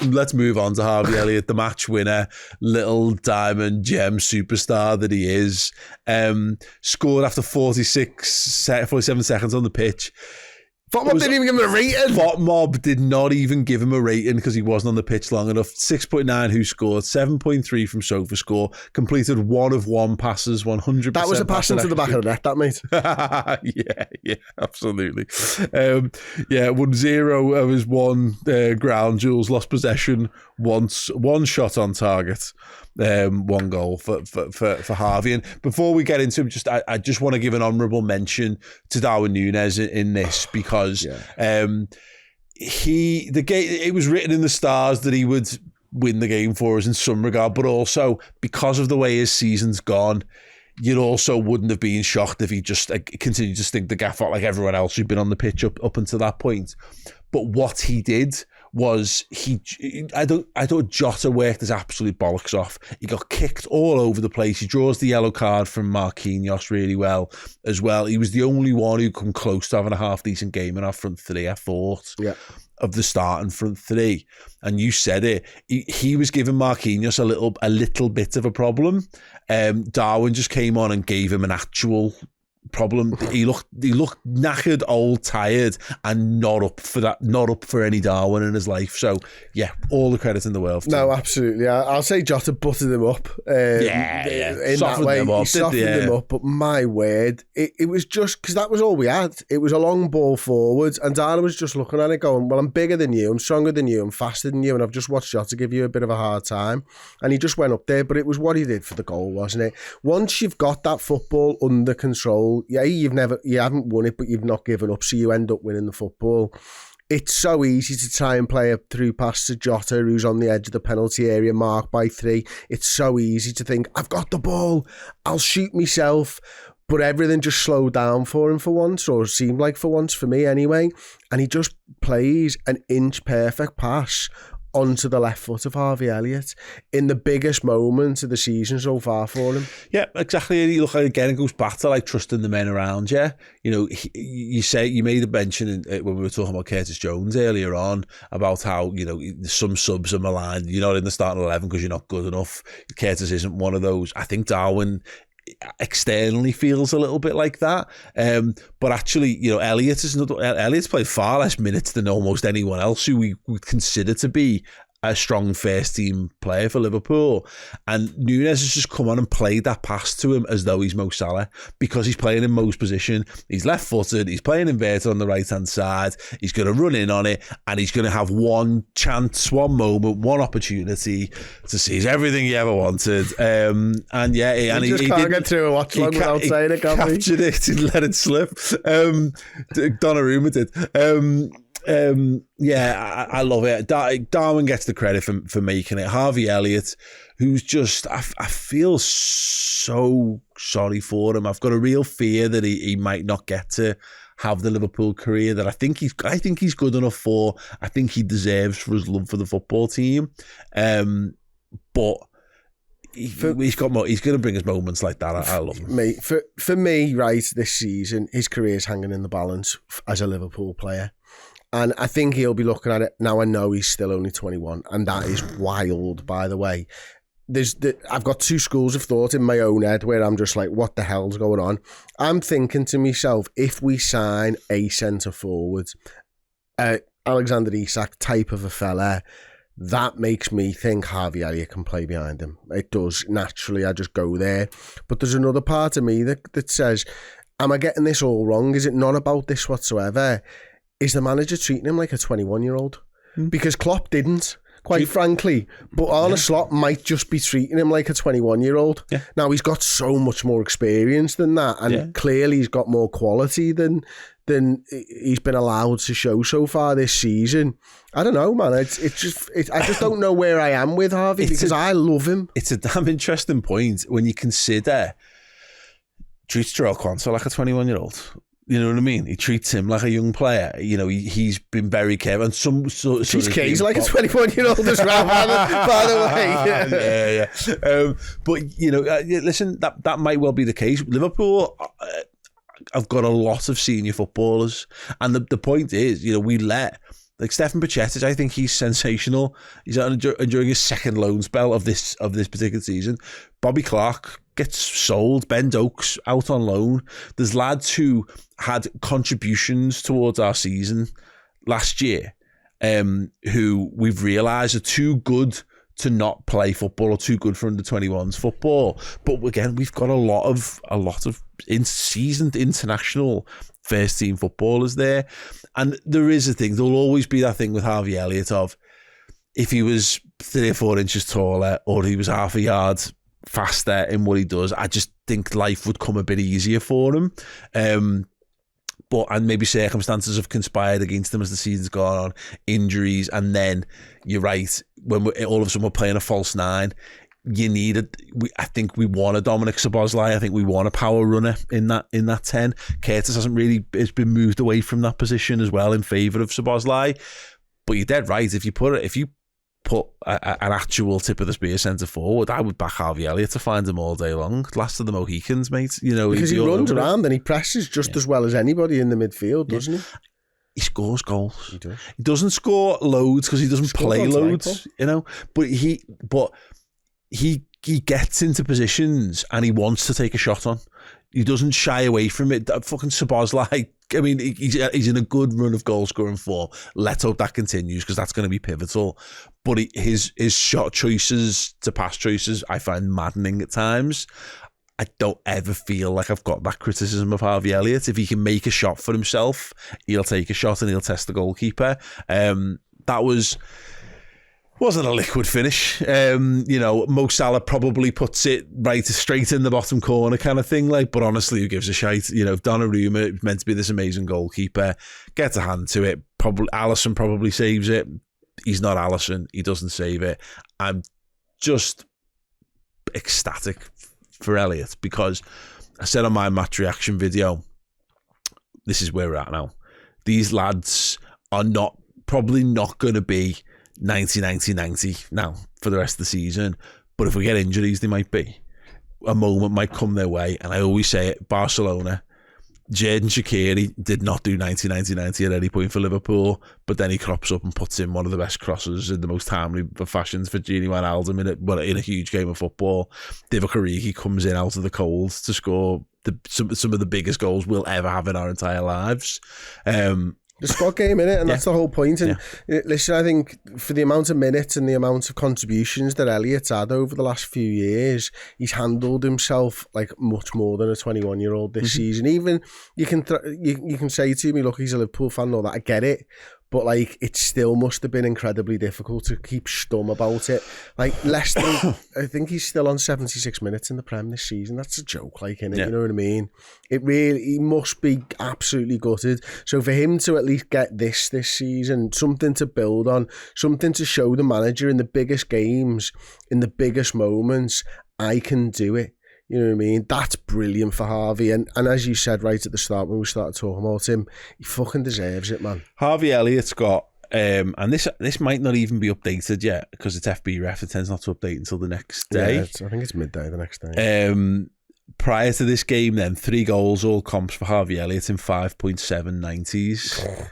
let's move on to Harvey Elliott, the match winner, little diamond gem superstar that he is. Scored after 47 seconds on the pitch. FotMob didn't even give him a rating. FotMob did not even give him a rating because he wasn't on the pitch long enough. 6.9 who scored, 7.3 from SofaScore, completed 1 of 1 passes, 100%. That was a pass into the back of the net, that, mate. yeah, absolutely. Won 0 of his 1 ground duels, lost possession once, 1 shot on target. 1 goal for Harvey. And before we get into him, I just want to give an honourable mention to Darwin Nunez in this because it was written in the stars that he would win the game for us in some regard, but also because of the way his season's gone, you also wouldn't have been shocked if he just continued to stink the gaff out like everyone else who'd been on the pitch up until that point. But what he did was I thought Jota worked his absolute bollocks off. He got kicked all over the place. He draws the yellow card from Marquinhos really well as well. He was the only one who come close to having a half decent game in our front three, I thought. Yeah. Of the starting front three, and you said it. He was giving Marquinhos a little bit of a problem. Darwin just came on and gave him an actual problem. He looked knackered, old, tired, and not up for any Darwin in his life. So yeah, all the credit in the world. No, absolutely. I'll say Jota buttered him up. In softened that way, them up, he softened them up. But my word, it was just because that was all we had. It was a long ball forwards, and Darwin was just looking at it, going, "Well, I'm bigger than you, I'm stronger than you, I'm faster than you, and I've just watched Jota give you a bit of a hard time." And he just went up there, but it was what he did for the goal, wasn't it? Once you've got that football under control, yeah, you haven't won it, but you've not given up, so you end up winning the football. It's so easy to try and play a through pass to Jota, who's on the edge of the penalty area, marked by 3. It's so easy to think, I've got the ball, I'll shoot myself. But everything just slowed down for him for once, or seemed like for once, for me anyway. And he just plays an inch perfect pass onto the left foot of Harvey Elliott in the biggest moment of the season so far for him. Yeah, exactly. You look like, again, it goes back to like trusting the men around you. You know, you made a mention when we were talking about Curtis Jones earlier on about how, you know, some subs are maligned. You're not in the starting 11 because you're not good enough. Curtis isn't one of those. I think Darwin externally feels a little bit like that, but actually, you know, Elliott's played far less minutes than almost anyone else who we would consider to be a strong first team player for Liverpool. And Nunez has just come on and played that pass to him as though he's Mo Salah, because he's playing in Mo's position. He's left footed, he's playing inverted on the right hand side, he's going to run in on it, and he's going to have one chance, one moment, one opportunity to seize everything he ever wanted. And yeah, and he can't get through a watch long without saying it, can he? Captured it and let it slip. Donnarumma did. Yeah, I love it. Darwin gets the credit for making it. Harvey Elliott, who's just, I feel so sorry for him. I've got a real fear that he might not get to have the Liverpool career that I think he's good enough for. I think he deserves for his love for the football team. But he's got more. He's going to bring us moments like that. I love him. For me, right, this season, his career's hanging in the balance as a Liverpool player. And I think he'll be looking at it now. I know he's still only 21, and that is wild, by the way. I've got 2 schools of thought in my own head where I'm just like, what the hell's going on? I'm thinking to myself, if we sign a centre forward, Alexander Isak type of a fella, that makes me think Harvey Elliott can play behind him. It does. Naturally, I just go there. But there's another part of me that says, am I getting this all wrong? Is it not about this whatsoever? Is the manager treating him like a 21-year-old? Because Klopp didn't, quite frankly. But Arne Slot might just be treating him like a 21-year-old. Yeah. Now, he's got so much more experience than that, and clearly he's got more quality than he's been allowed to show so far this season. I don't know, man. I just don't know where I am with Harvey, because I love him. It's a damn interesting point when you consider treats Jarell Quansah like a 21-year-old. You know what I mean? He treats him like a young player. You know, he's been very careful. And treats Case like a 21-year-old as well, by the way. Yeah. But, you know, listen, that might well be the case. Liverpool have got a lot of senior footballers. And the point is, you know, we let Like Stefan Bajcetic, I think he's sensational. He's enjoying his second loan spell of this particular season. Bobby Clark gets sold. Ben Dokes out on loan. There's lads who had contributions towards our season last year, who we've realised are too good to not play football or too good for under-21s football. But again, we've got a lot of seasoned international first team footballers there. And there is a thing, there'll always be that thing with Harvey Elliott of if he was 3 or 4 inches taller or he was half a yard faster in what he does, I just think life would come a bit easier for him. And maybe circumstances have conspired against him as the season's gone on, injuries, and then you're right, when all of a sudden we're playing a false 9, you need it. I think we want a Dominic Szoboszlai. I think we want a power runner in that 10. Curtis has been moved away from that position as well in favour of Szoboszlai. But you're dead right. If you put an actual tip of the spear centre forward, I would back Harvey Elliott to find him all day long. Last of the Mohicans, mate. Because he runs around and he presses just as well as anybody in the midfield, doesn't he? He scores goals. He does. He doesn't score loads because he doesn't play loads, But he gets into positions and he wants to take a shot on. He doesn't shy away from it. That fucking Szoboszlai, I mean, he's in a good run of goal scoring form. Let's hope that continues because that's going to be pivotal. But his shot choices to pass choices, I find maddening at times. I don't ever feel like I've got that criticism of Harvey Elliott. If he can make a shot for himself, he'll take a shot and he'll test the goalkeeper. That wasn't a liquid finish. Mo Salah probably puts it right straight in the bottom corner kind of thing. But honestly, who gives a shite? If Donnarumma, meant to be this amazing goalkeeper, gets a hand to it, probably Alisson probably saves it. He's not Alisson. He doesn't save it. I'm just ecstatic for Elliott because I said on my match reaction video, this is where we're at now. These lads are probably not going to be 90 now for the rest of the season, but if we get injuries, they might be. A moment might come their way, and I always say it, Barcelona, Xherdan Shaqiri did not do 90 at any point for Liverpool, but then he crops up and puts in one of the best crosses in the most timely of fashions for Gini Wijnaldum in a huge game of football. Divock Origi comes in out of the cold to score some of the biggest goals we'll ever have in our entire lives. The squad game, innit? And that's the whole point. And listen, I think for the amount of minutes and the amount of contributions that Elliott's had over the last few years, he's handled himself like much more than a 21-year-old this season. Even you can say to me, look, he's a Liverpool fan, all that, I get it. But like, it still must have been incredibly difficult to keep stum about it. Like Leicester, I think he's still on 76 minutes in the Prem this season. That's a joke, like, innit? You know what I mean? He must be absolutely gutted. So for him to at least get this season, something to build on, something to show the manager in the biggest games, in the biggest moments, I can do it. You know what I mean? That's brilliant for Harvey. And as you said right at the start when we started talking about him, he fucking deserves it, man. Harvey Elliott's got, and this might not even be updated yet because it's FBref. It tends not to update until the next day. Yeah, I think it's midday the next day. Prior to this game then, 3 goals, all comps for Harvey Elliott in 5.790s.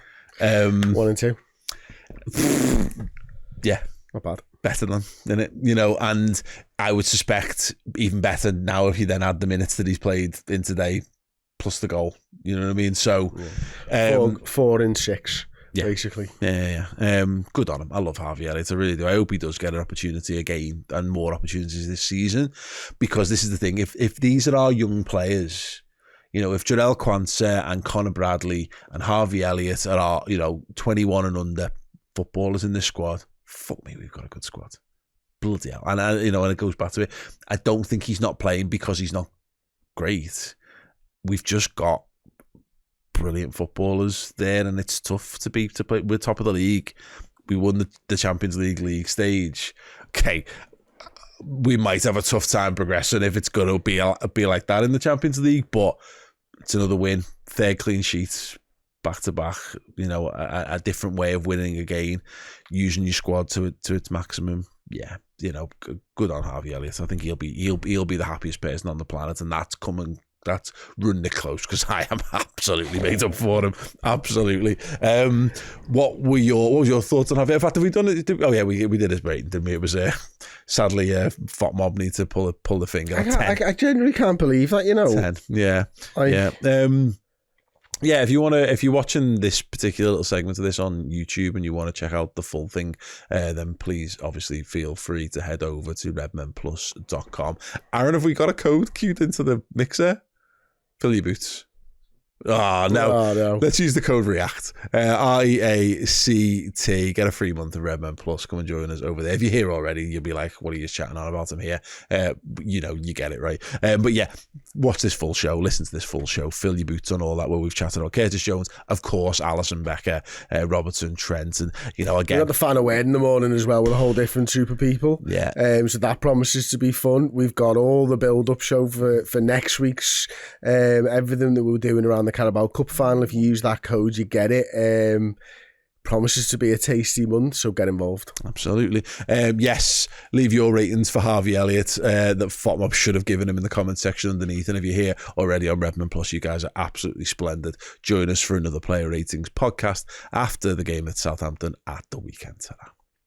1 and 2. Yeah. Not bad. Better than, innit? And I would suspect even better now if you then add the minutes that he's played in today plus the goal. You know what I mean? So 4 and 6, basically. Yeah. Good on him. I love Harvey Elliott. I really do. I hope he does get an opportunity again and more opportunities this season, because this is the thing. If these are our young players, if Jarell Quansah and Connor Bradley and Harvey Elliott are our, 21 and under footballers in this squad, fuck me, we've got a good squad. Bloody hell. And, and it goes back to it. I don't think he's not playing because he's not great. We've just got brilliant footballers there, and it's tough to play. We're top of the league. We won the Champions League stage. Okay, we might have a tough time progressing if it's going to be like that in the Champions League, but it's another win. 3rd clean sheet. Back to back, a different way of winning again, using your squad to its maximum. Yeah, good on Harvey Elliott. I think he'll be the happiest person on the planet, and that's coming that's running it close, because I am absolutely made up for him. Absolutely. What was your thoughts on Harvey? In fact, have we done it? Oh yeah, we did his rating, didn't we? It was sadly Fotmob need to pull the finger. I genuinely can't believe that, 10. Yeah. Yeah, if you're watching this particular little segment of this on YouTube and you want to check out the full thing, then please obviously feel free to head over to redmenplus.com. Aaron, have we got a code queued into the mixer? Fill your boots. Oh, no. Let's use the code REACT. REACT. Get a free month of Redmen Plus. Come and join us over there. If you're here already, you'll be like, what are you chatting on about? I'm here. You get it, right? But yeah, watch this full show. Listen to this full show. Fill your boots on all that where we've chatted about Curtis Jones, of course, Alisson Becker, Robertson, Trent, and, again... We've got the fan away in the morning as well with a whole different group of people. Yeah. So that promises to be fun. We've got all the build-up show for next week's, everything that we're doing around the Carabao Cup final. If you use that code, you get it. Promises to be a tasty month, so get involved. Absolutely. Yes, leave your ratings for Harvey Elliott that Fotmob should have given him in the comment section underneath. And if you're here already on Redmen Plus, you guys are absolutely splendid. Join us for another Player Ratings podcast after the game at Southampton at the weekend. Ta-ra.